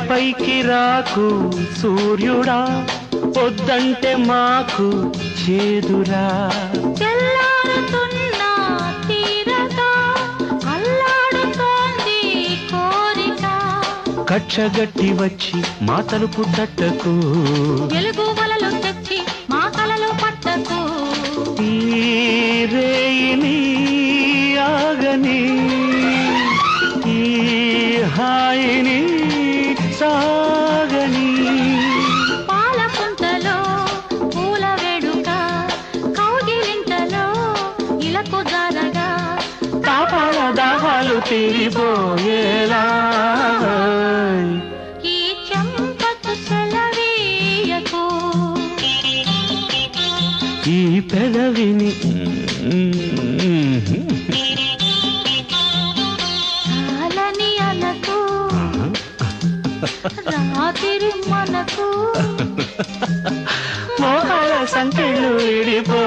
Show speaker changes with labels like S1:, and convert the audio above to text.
S1: పైకి రాకు సూర్యుడా, పొద్దంటే మాకు చేదురా.
S2: తెల్లారుతున్నా తీరగా అల్లాడుతోంది కోరిక.
S1: కచ్చగట్టి వచ్చి మా తలుపు తట్టకు,
S2: వెలుగు వలలు తెచ్చి మా కలలో పట్టకు.
S1: ఈ రేయిని ఆగని, ఈ హాయిని సాగని.
S2: పాల పుంతలో పూల వేడుక, కౌగిలింతలో ఇలకు జారగా.
S1: తాపాల దాహాలు తీరిపోయేలా
S2: ఈ చెంపకు సెలవీయకు,
S1: ఈ పెదవిని
S2: చాలని అనకు. రాత్రి మనకు
S1: మోహాల సంఖ్యలు విడిపో